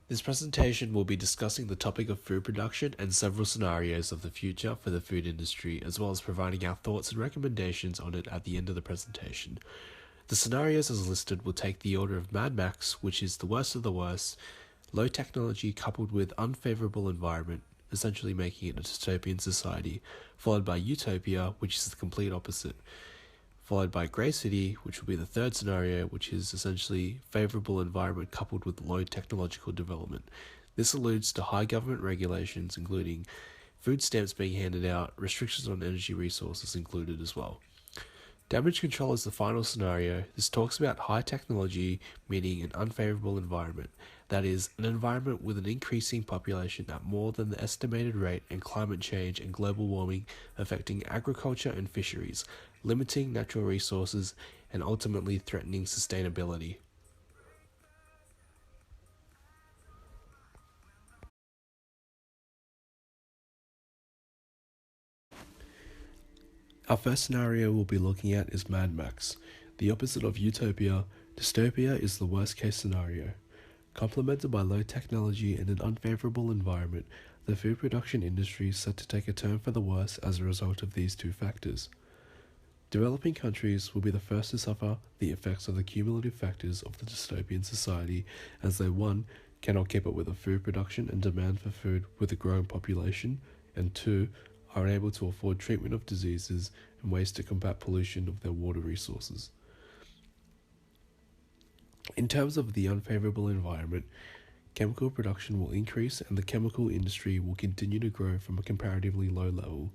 This presentation will be discussing the topic of food production and several scenarios of the future for the food industry, as well as providing our thoughts and recommendations on it at the end of the presentation. The scenarios as listed will take the order of Mad Max, which is the worst of the worst, low technology coupled with unfavorable environment, essentially making it a dystopian society, followed by Utopia, which is the complete opposite, followed by Grey City, which will be the third scenario, which is essentially favorable environment coupled with low technological development. This alludes to high government regulations, including food stamps being handed out, restrictions on energy resources included as well. Damage control is the final scenario. This talks about high technology, meaning an unfavorable environment. That is, an environment with an increasing population at more than the estimated rate, and climate change and global warming affecting agriculture and fisheries, limiting natural resources, and ultimately threatening sustainability. Our first scenario we'll be looking at is Mad Max. The opposite of Utopia, dystopia is the worst case scenario. Complemented by low technology and an unfavorable environment, the food production industry is set to take a turn for the worse as a result of these two factors. Developing countries will be the first to suffer the effects of the cumulative factors of the dystopian society, as they 1. Cannot keep up with the food production and demand for food with a growing population, and 2. Are unable to afford treatment of diseases and ways to combat pollution of their water resources. In terms of the unfavorable environment, chemical production will increase and the chemical industry will continue to grow from a comparatively low level.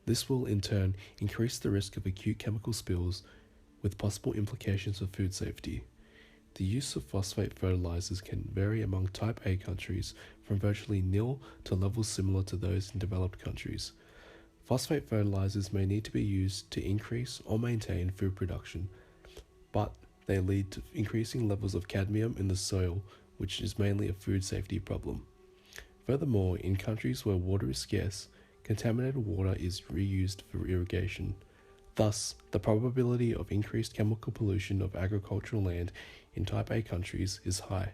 This will in turn increase the risk of acute chemical spills with possible implications for food safety. The use of phosphate fertilizers can vary among type A countries from virtually nil to levels similar to those in developed countries. Phosphate fertilizers may need to be used to increase or maintain food production, but they lead to increasing levels of cadmium in the soil, which is mainly a food safety problem. Furthermore, in countries where water is scarce, contaminated water is reused for irrigation. Thus, the probability of increased chemical pollution of agricultural land in Type A countries is high.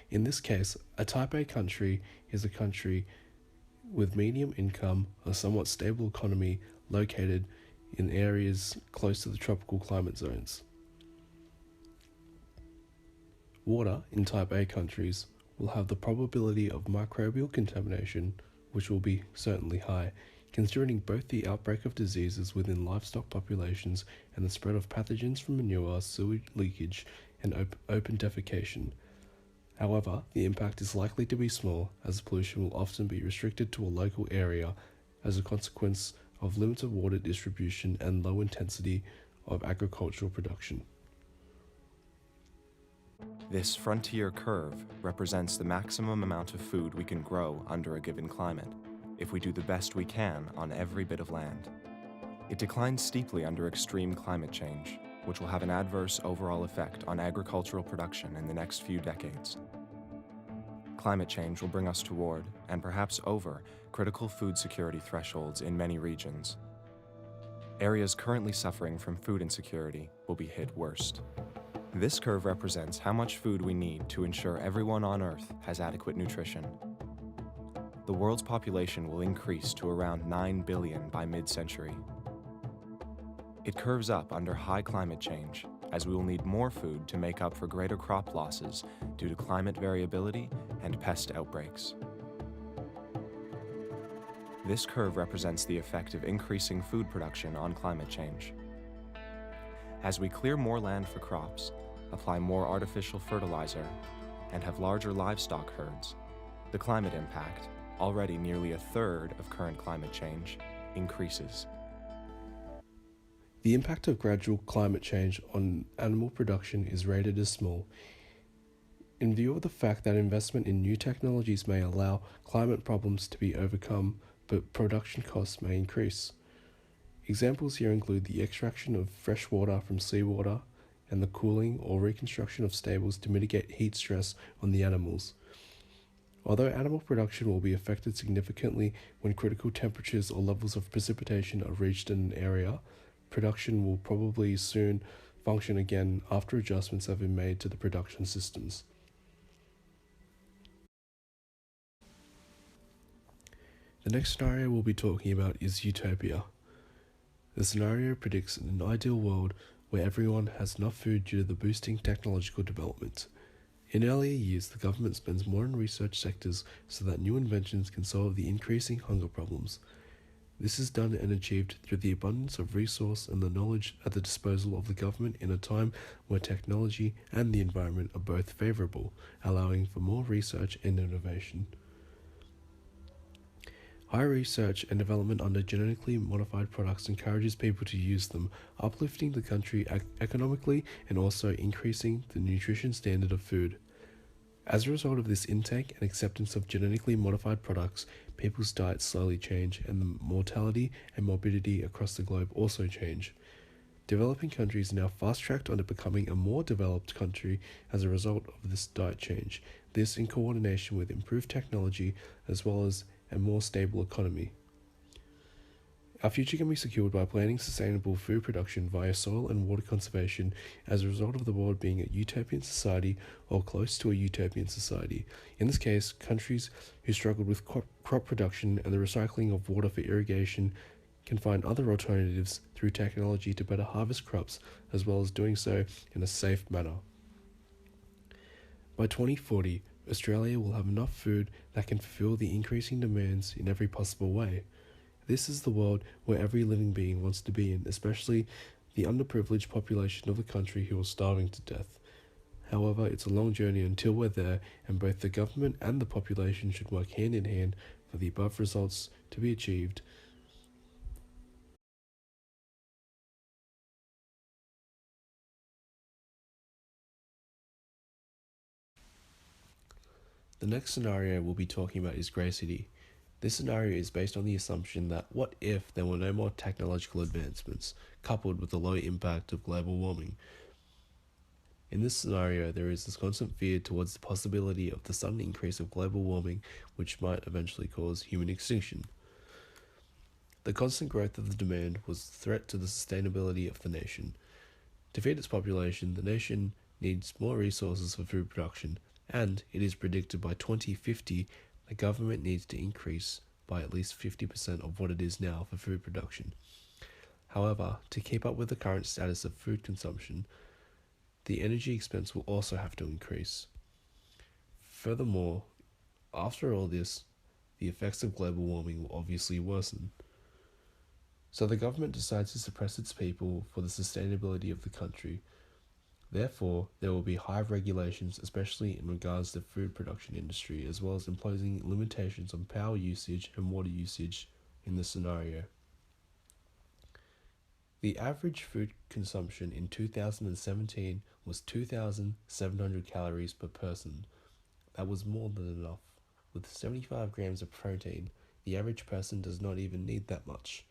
In this case, a Type A country is a country with medium income, a somewhat stable economy located in areas close to the tropical climate zones. Water in Type A countries will have the probability of microbial contamination, which will be certainly high, considering both the outbreak of diseases within livestock populations and the spread of pathogens from manure, sewage leakage, and open defecation. However, the impact is likely to be small, as pollution will often be restricted to a local area as a consequence of limited water distribution and low intensity of agricultural production. This frontier curve represents the maximum amount of food we can grow under a given climate, if we do the best we can on every bit of land. It declines steeply under extreme climate change, which will have an adverse overall effect on agricultural production in the next few decades. Climate change will bring us toward, and perhaps over, critical food security thresholds in many regions. Areas currently suffering from food insecurity will be hit worst. This curve represents how much food we need to ensure everyone on Earth has adequate nutrition. The world's population will increase to around 9 billion by mid-century. It curves up under high climate change, as we will need more food to make up for greater crop losses due to climate variability and pest outbreaks. This curve represents the effect of increasing food production on climate change. As we clear more land for crops, apply more artificial fertilizer, and have larger livestock herds, the climate impact, already nearly a third of current climate change, increases. The impact of gradual climate change on animal production is rated as small, in view of the fact that investment in new technologies may allow climate problems to be overcome, but production costs may increase. Examples here include the extraction of fresh water from seawater and the cooling or reconstruction of stables to mitigate heat stress on the animals. Although animal production will be affected significantly when critical temperatures or levels of precipitation are reached in an area, production will probably soon function again after adjustments have been made to the production systems. The next scenario we'll be talking about is utopia. The scenario predicts an ideal world where everyone has enough food due to the boosting technological development. In earlier years, the government spends more in research sectors so that new inventions can solve the increasing hunger problems. This is done and achieved through the abundance of resource and the knowledge at the disposal of the government in a time where technology and the environment are both favourable, allowing for more research and innovation. High research and development under genetically modified products encourages people to use them, uplifting the country economically and also increasing the nutrition standard of food. As a result of this intake and acceptance of genetically modified products, people's diets slowly change and the mortality and morbidity across the globe also change. Developing countries are now fast-tracked onto becoming a more developed country as a result of this diet change, this in coordination with improved technology as well as a more stable economy. Our future can be secured by planning sustainable food production via soil and water conservation as a result of the world being a utopian society or close to a utopian society. In this case, countries who struggled with crop production and the recycling of water for irrigation can find other alternatives through technology to better harvest crops as well as doing so in a safe manner. By 2040, Australia will have enough food that can fulfill the increasing demands in every possible way. This is the world where every living being wants to be in, especially the underprivileged population of the country who are starving to death. However, it's a long journey until we're there, and both the government and the population should work hand in hand for the above results to be achieved. The next scenario we'll be talking about is Grey City. This scenario is based on the assumption that what if there were no more technological advancements, coupled with the low impact of global warming? In this scenario, there is this constant fear towards the possibility of the sudden increase of global warming, which might eventually cause human extinction. The constant growth of the demand was a threat to the sustainability of the nation. To feed its population, the nation needs more resources for food production, and it is predicted by 2050 the government needs to increase by at least 50% of what it is now for food production. However, to keep up with the current status of food consumption, the energy expense will also have to increase. Furthermore, after all this, the effects of global warming will obviously worsen. So the government decides to suppress its people for the sustainability of the country. Therefore, there will be high regulations, especially in regards to the food production industry, as well as imposing limitations on power usage and water usage in this scenario. The average food consumption in 2017 was 2,700 calories per person. That was more than enough. With 75 grams of protein, the average person does not even need that much.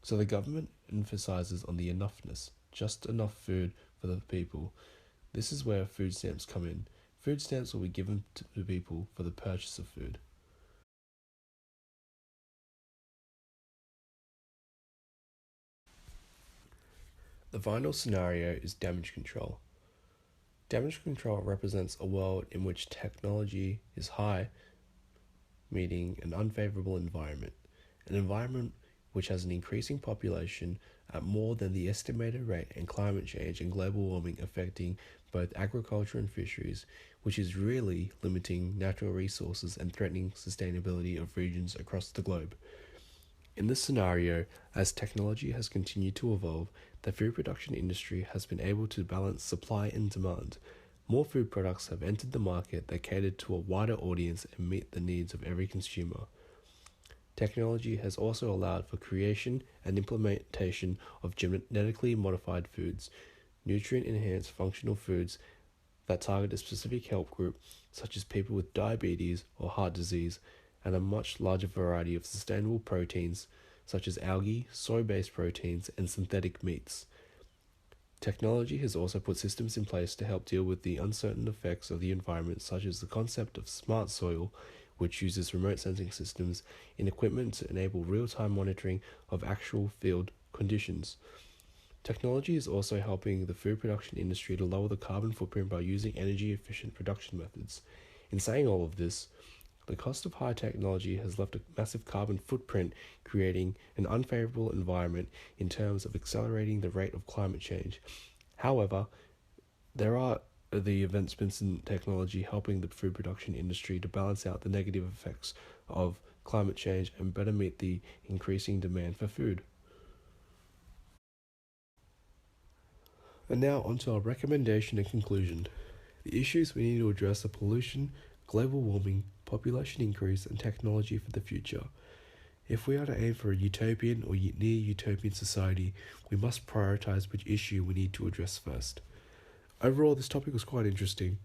So the government emphasizes on the enoughness, just enough food for the people. This is where food stamps come in. Food stamps will be given to people for the purchase of food. The final scenario is damage control. Damage control represents a world in which technology is high, meaning an unfavorable environment. An environment which has an increasing population at more than the estimated rate, and climate change and global warming affecting both agriculture and fisheries, which is really limiting natural resources and threatening sustainability of regions across the globe. In this scenario, as technology has continued to evolve, the food production industry has been able to balance supply and demand. More food products have entered the market that cater to a wider audience and meet the needs of every consumer. Technology has also allowed for creation and implementation of genetically modified foods, nutrient-enhanced functional foods that target a specific health group, such as people with diabetes or heart disease, and a much larger variety of sustainable proteins, such as algae, soy-based proteins, and synthetic meats. Technology has also put systems in place to help deal with the uncertain effects of the environment, such as the concept of smart soil, which uses remote sensing systems in equipment to enable real-time monitoring of actual field conditions. Technology is also helping the food production industry to lower the carbon footprint by using energy-efficient production methods. In saying all of this, The cost of high technology has left a massive carbon footprint, creating an unfavorable environment in terms of accelerating the rate of climate change. However, there are the advancements in technology helping the food production industry to balance out the negative effects of climate change and better meet the increasing demand for food. And now onto our recommendation and conclusion. The issues we need to address are pollution, global warming, population increase, and technology for the future. If we are to aim for a utopian or near utopian society, we must prioritize which issue we need to address first. Overall, this topic was quite interesting,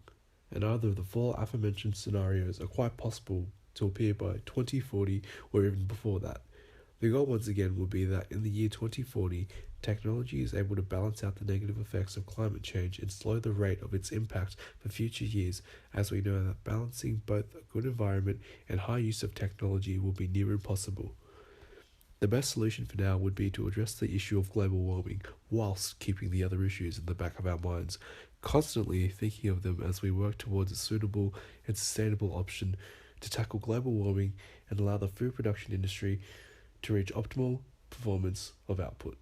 and either of the four aforementioned scenarios are quite possible to appear by 2040 or even before that. The goal once again will be that in the year 2040, technology is able to balance out the negative effects of climate change and slow the rate of its impact for future years, as we know that balancing both a good environment and high use of technology will be near impossible. The best solution for now would be to address the issue of global warming whilst keeping the other issues in the back of our minds, constantly thinking of them as we work towards a suitable and sustainable option to tackle global warming and allow the food production industry to reach optimal performance of output.